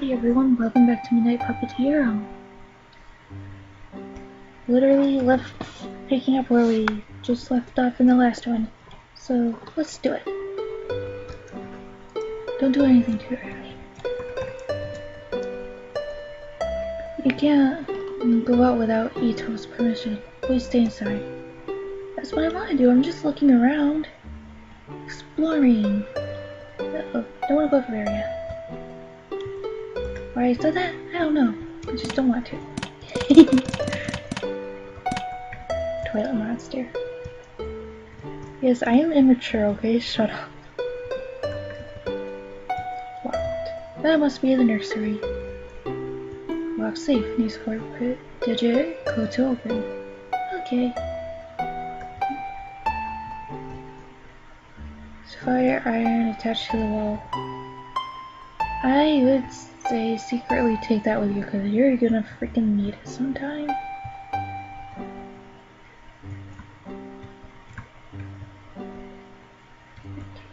Howdy everyone, welcome back to Midnight Puppeteer. Literally picking up where we just left off in the last one. So let's do it. Don't do anything too early. You can't go out without Ito's permission. Please stay inside. That's what I want to do. I'm just looking around. Exploring. Uh-oh, don't want to go over there yet. Why I said that? I don't know. I just don't want to. Toilet monster. Yes, I am immature, okay? Shut up. Locked. That must be the nursery. Lock safe. Needs 4-digit code to open. Okay. Fire iron attached to the wall. I would say secretly take that with you because you're gonna freaking need it sometime.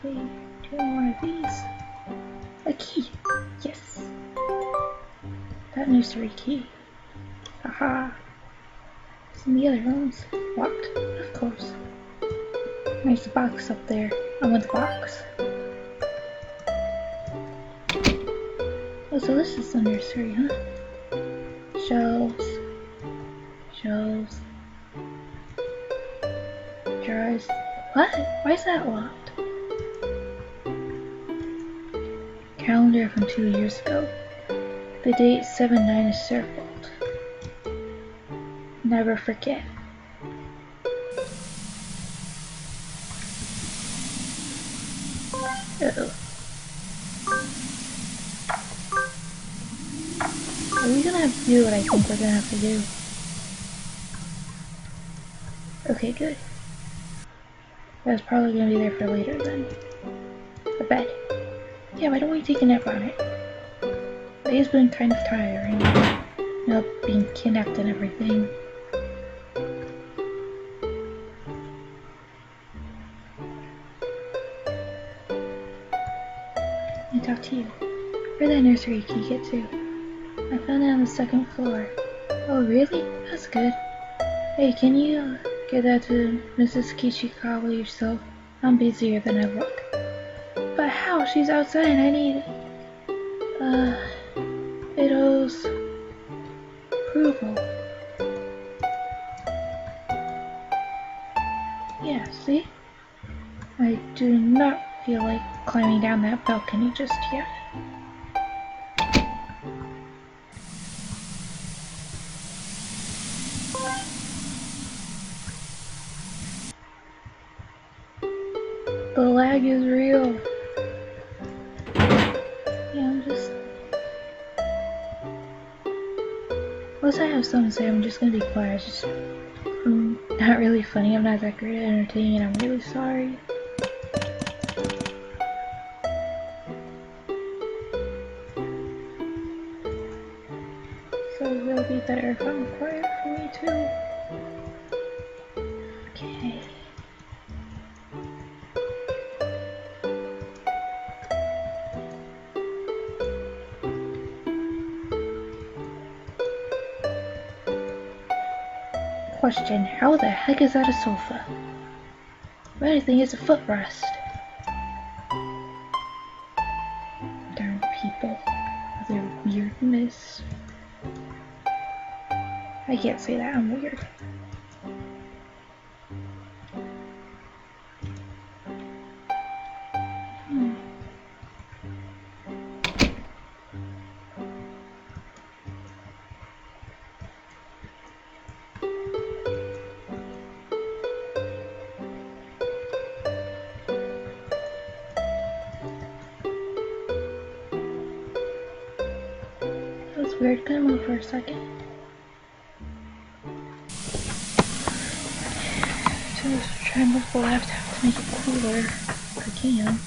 Okay, do one of these. A key! Yes! That nursery key. Haha! It's in the other rooms. Locked, of course. Nice box up there. I want the box. Oh, so this is the nursery, huh? Shelves. Shelves. Drawers. What? Why is that locked? Calendar from 2 years ago. The date 7/9 is circled. Never forget. Uh-oh. Are we gonna have to do what I think we're gonna have to do? Okay, good. That's probably gonna be there for later then. The bed. Yeah, why don't we take a nap on it? The day's been kind of tiring. You know, being kidnapped and everything. Let me talk to you. Where'd that nursery key get to? I found it on the 2nd floor. Oh, really? That's good. Hey, can you get that to Mrs. Kichikawa yourself? I'm busier than I look. But how? She's outside and I need... Ito's... approval. Yeah, see? I do not feel like climbing down that balcony just yet. The lag is real. Yeah, I'm just... Unless I have something to say, I'm just gonna be quiet. It's just... I'm not really funny, I'm not that great at entertaining, and I'm really sorry. So it'll be better if I'm quiet for me too. Okay. Question, how the heck is that a sofa? If anything, it's a footrest. Darn people with their weirdness. I can't say that, I'm weird. Weird, can I move for a second? Just try and move the laptop to make it cooler if I can.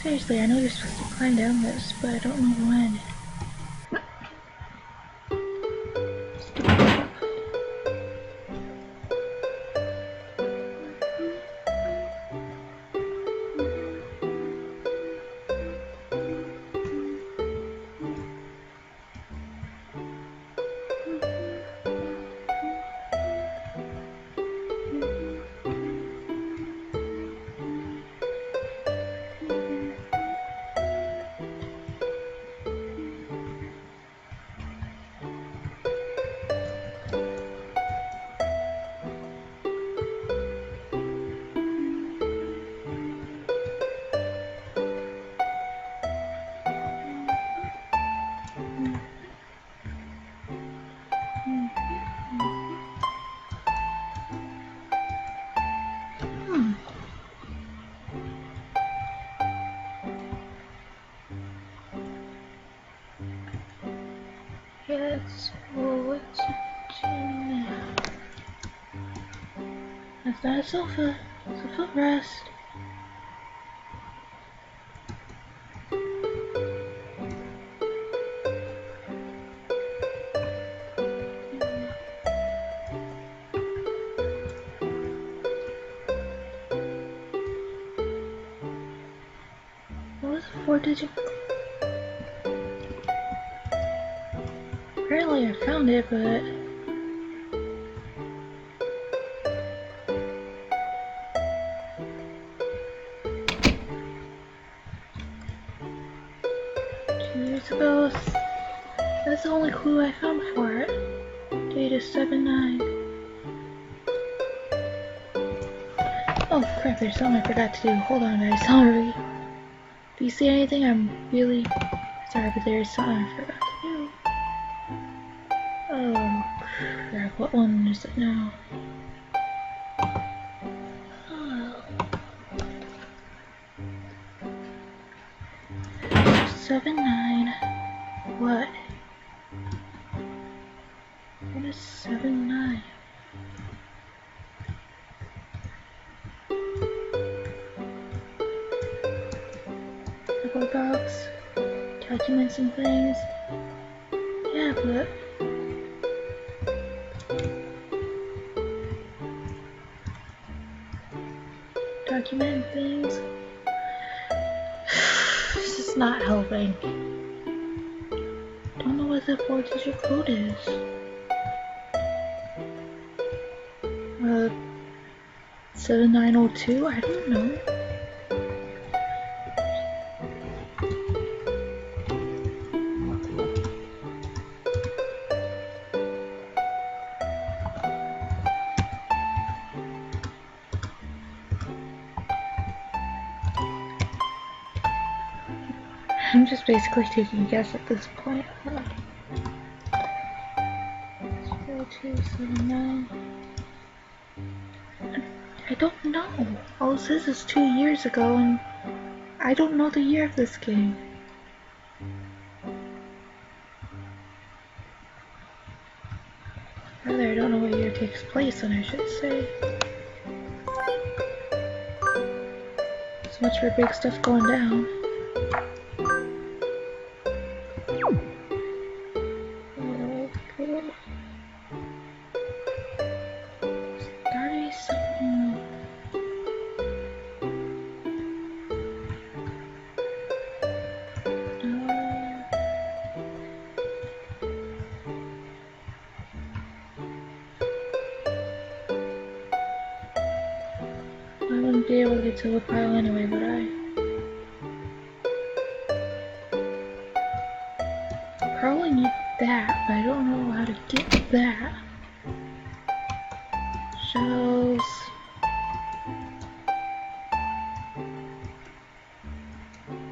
Seriously, I know you're supposed to climb down this, but I don't know when. Stupid stuff. So what to do now? That's not a sofa. It's a footrest. What was the 4-digit? Apparently I found it, but years ago, that's the only clue I found for it. Date is 7/9. Oh crap, there's something I forgot to do. Hold on guys, sorry. If you see anything, I'm really sorry, but there's something I forgot to do. Oh crap, what one is it now? Oh. 7/9. What? What is 7/9? Apple box, documents and things. Yeah, but document and things. This is not helping. Don't know what the 4-digit code is. 7902? I don't know. I'm just basically taking a guess at this point. 0279. I don't know. All it says is 2 years ago, and I don't know the year of this game. Rather, I don't know what year it takes place in, I should say. So much for big stuff going down. I wouldn't be able to get to the pile anyway, would I? Probably need that, but I don't know how to get that. Shells.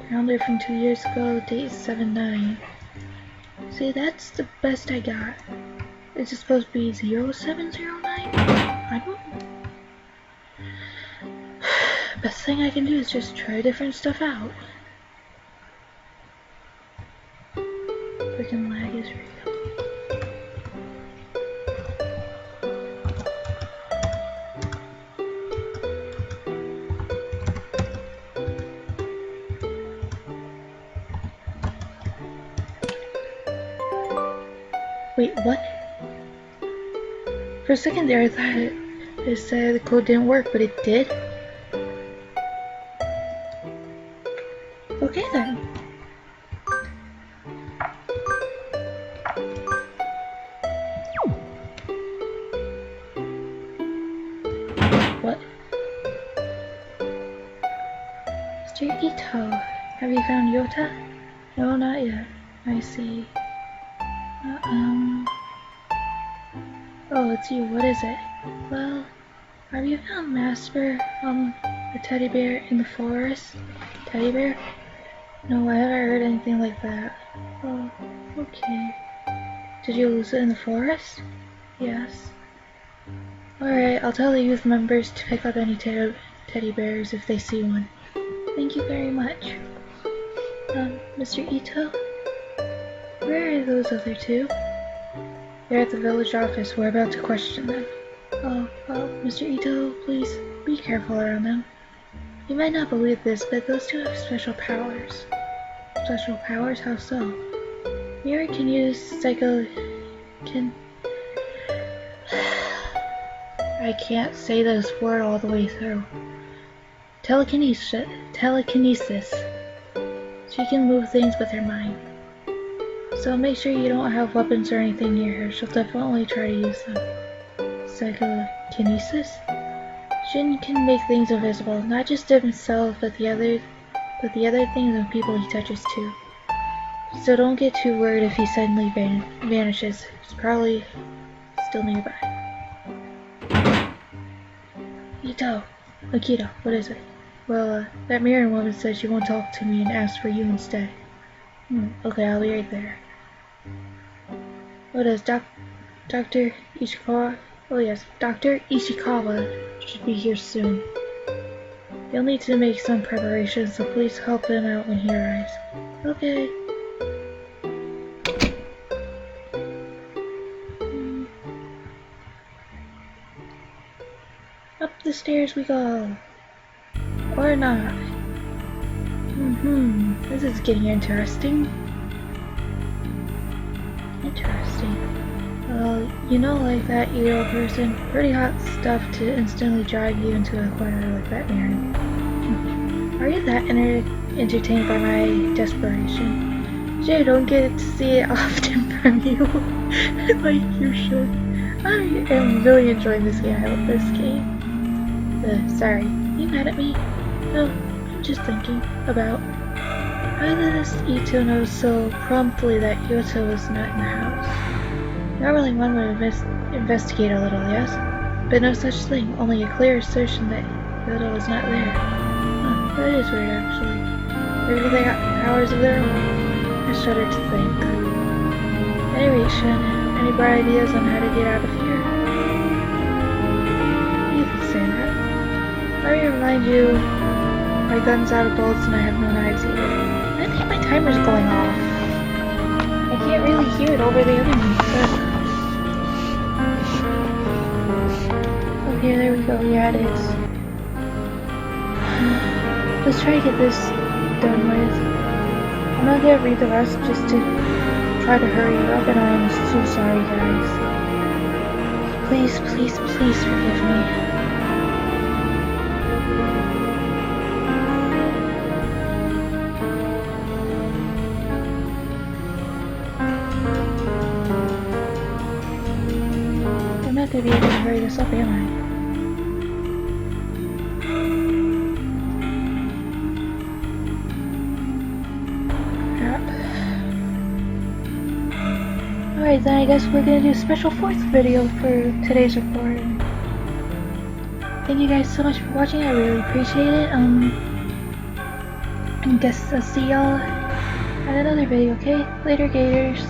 Calendar from 2 years ago, the date is 7/9. See, that's the best I got. Is it supposed to be 0709? I don't know. Best thing I can do is just try different stuff out. Freaking lag is real. Wait, what? For a second there I thought it said the code didn't work, but it did. Okay then. What? Mr. Ito, have you found Yota? No, not yet. I see. Oh, it's you. What is it? Well, have you found Masper, the teddy bear in the forest? Teddy bear? No, I haven't heard anything like that. Oh, okay. Did you lose it in the forest? Yes. Alright, I'll tell the youth members to pick up any teddy bears if they see one. Thank you very much. Mr. Ito? Where are those other two? They're at the village office. We're about to question them. Oh, well, Mr. Ito, please be careful around them. You might not believe this, but those two have special powers. Special powers? How so? Mira can use I can't say this word all the way through. Telekinesis. She can move things with her mind. So make sure you don't have weapons or anything near her. She'll definitely try to use them. Psychokinesis? Shin can make things invisible, not just himself, but the other things and people he touches too. So don't get too worried if he suddenly vanishes. He's probably still nearby. Ito! Akito, what is it? Well, that Mirren woman said she won't talk to me and asked for you instead. Okay, I'll be right there. What is Dr. Ishikawa? Oh yes, Dr. Ishikawa should be here soon. You'll need to make some preparations, so please help him out when he arrives. Okay. Up the stairs we go. Or not. This is getting interesting. Well, you know, like that Ito person, pretty hot stuff to instantly drive you into a corner like that, Mary. Are you that entertained by my desperation? Sure, don't get to see it often from you, like you should. I am really enjoying this game. I love this game. Sorry, you mad at me? No, I'm just thinking about how did this Ito know so promptly that Yoto was not in the house? Normally one would investigate a little, yes? But no such thing, only a clear assertion that Yoto was not there. Huh, that is weird actually. Maybe they got powers of their own. I shudder to think. At any rate, Shun, any bright ideas on how to get out of here? You can say that. Let me remind you, my gun's out of bullets and I have no knives either. I think my timer's going off. I can't really hear it over the other one, but... Okay, there we go, yeah it is. Let's try to get this done with. I'm not gonna read the rest just to try to hurry you up, and I am so sorry guys. Please, please, please forgive me. I'm not gonna be able to hurry this up, am I? Crap. Alright, then I guess we're gonna do a special 4th video for today's recording. Thank you guys so much for watching, I really appreciate it. And guess I'll see y'all at another video, okay? Later, Gators.